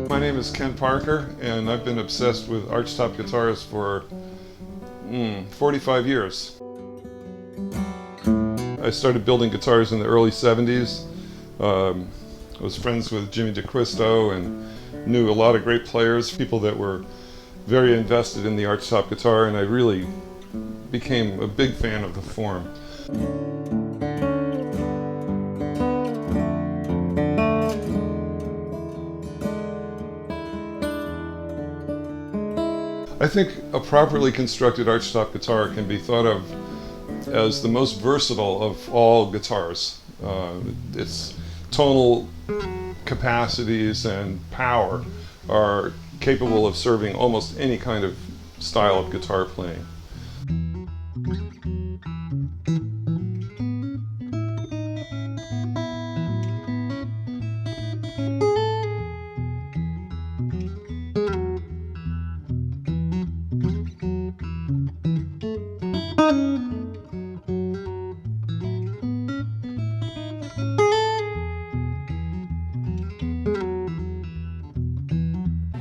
My name is Ken Parker, and I've been obsessed with Archtop guitars for 45 years. I started building guitars in the early 70s. I was friends with Jimmy DeQuisto and knew a lot of great players, people that were very invested in the Archtop guitar, and I really became a big fan of the form. I think a properly constructed Archtop guitar can be thought of as the most versatile of all guitars. Its tonal capacities and power are capable of serving almost any kind of style of guitar playing.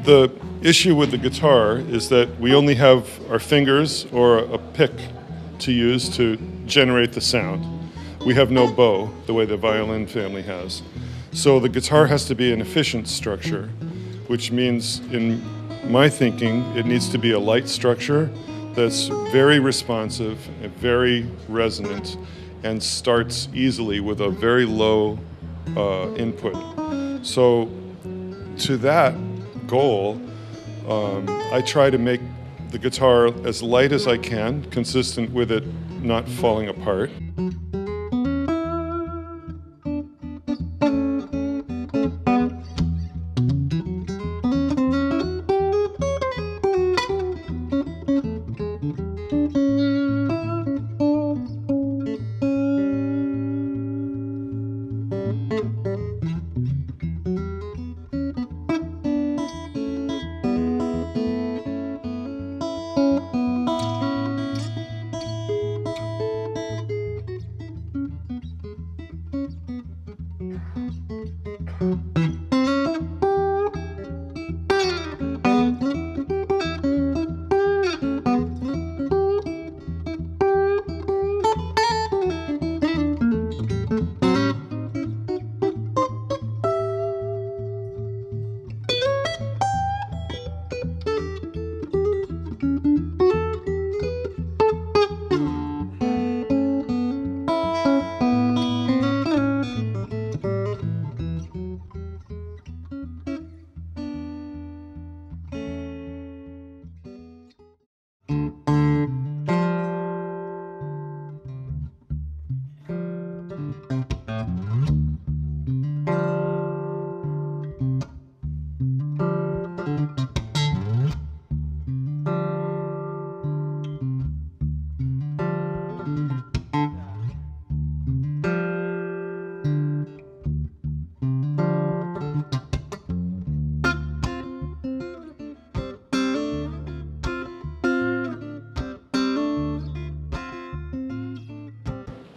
The issue with the guitar is that we only have our fingers or a pick to use to generate the sound. We have no bow, the way the violin family has. So the guitar has to be an efficient structure, which means, in my thinking, it needs to be a light structure that's very responsive and very resonant and starts easily with a very low input. So to that goal, I try to make the guitar as light as I can, consistent with it not falling apart.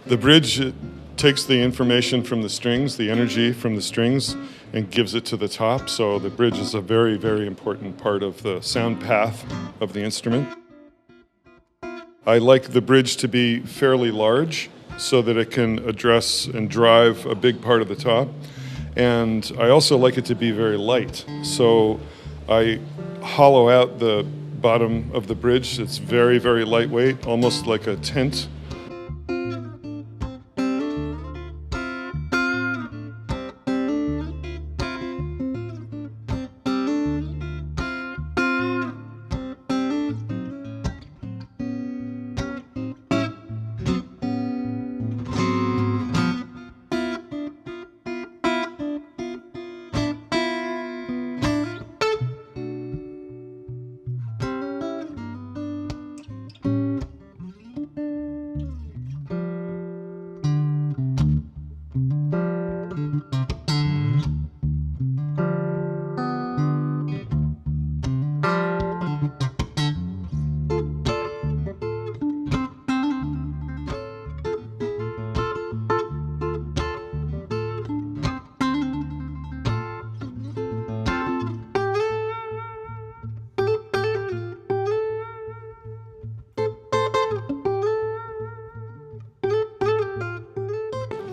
The bridge takes the information from the strings, the energy from the strings, and gives it to the top. So the bridge is a very, very important part of the sound path of the instrument. I like the bridge to be fairly large so that it can address and drive a big part of the top. And I also like it to be very light. So I hollow out the bottom of the bridge. It's very, very lightweight, almost like a tent.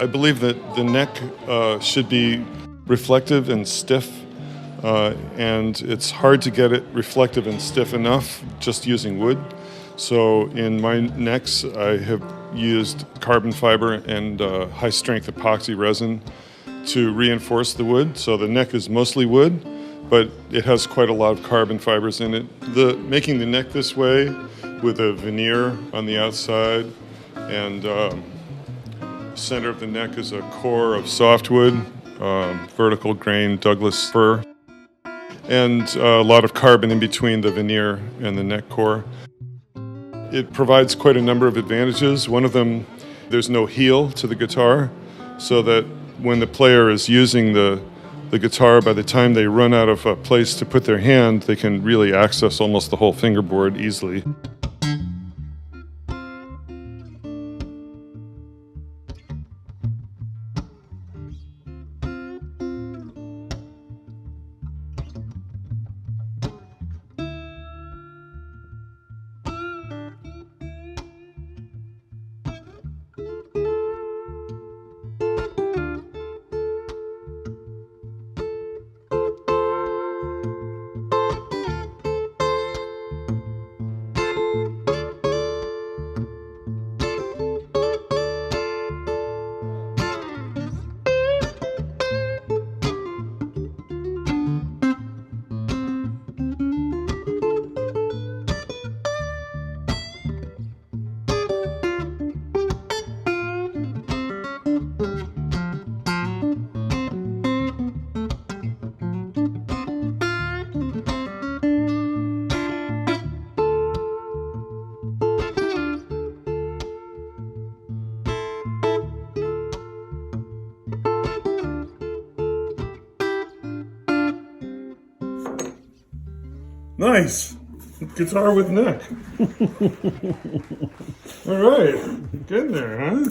I believe that the neck should be reflective and stiff, and it's hard to get it reflective and stiff enough just using wood. So in my necks, I have used carbon fiber and high-strength epoxy resin to reinforce the wood. So the neck is mostly wood, but it has quite a lot of carbon fibers in it. Making the neck this way with a veneer on the outside and center of the neck is a core of softwood, vertical grain Douglas fir, and a lot of carbon in between the veneer and the neck core. It provides quite a number of advantages. One of them, there's no heel to the guitar, so that when the player is using the guitar, by the time they run out of a place to put their hand, they can really access almost the whole fingerboard easily. Nice! Guitar with neck. All right, getting there, huh?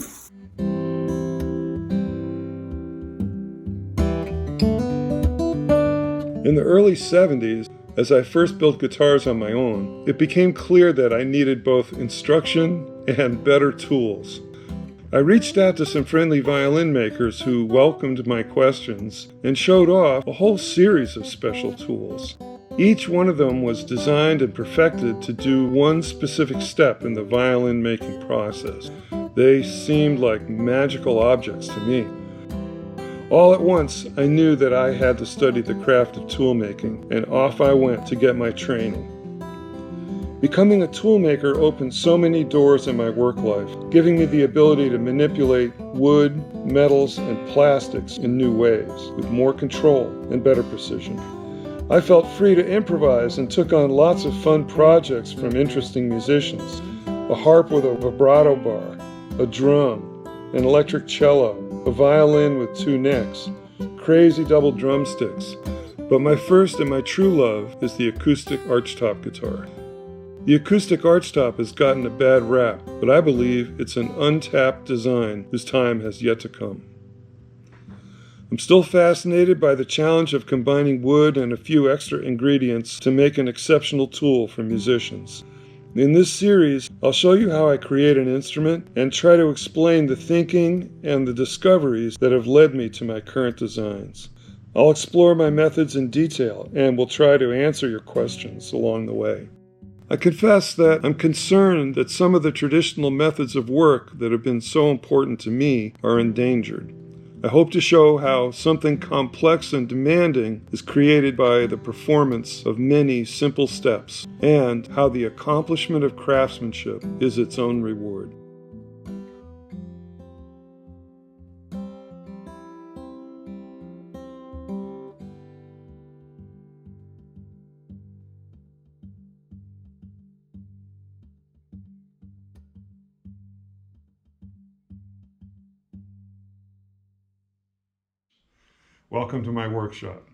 In the early 70s, as I first built guitars on my own, it became clear that I needed both instruction and better tools. I reached out to some friendly violin makers who welcomed my questions and showed off a whole series of special tools. Each one of them was designed and perfected to do one specific step in the violin making process. They seemed like magical objects to me. All at once, I knew that I had to study the craft of tool making, and off I went to get my training. Becoming a toolmaker opened so many doors in my work life, giving me the ability to manipulate wood, metals, and plastics in new ways, with more control and better precision. I felt free to improvise and took on lots of fun projects from interesting musicians. A harp with a vibrato bar, a drum, an electric cello, a violin with two necks, crazy double drumsticks. But my first and my true love is the acoustic Archtop guitar. The acoustic Archtop has gotten a bad rap, but I believe it's an untapped design whose time has yet to come. I'm still fascinated by the challenge of combining wood and a few extra ingredients to make an exceptional tool for musicians. In this series, I'll show you how I create an instrument and try to explain the thinking and the discoveries that have led me to my current designs. I'll explore my methods in detail and will try to answer your questions along the way. I confess that I'm concerned that some of the traditional methods of work that have been so important to me are endangered. I hope to show how something complex and demanding is created by the performance of many simple steps, and how the accomplishment of craftsmanship is its own reward. Welcome to my workshop.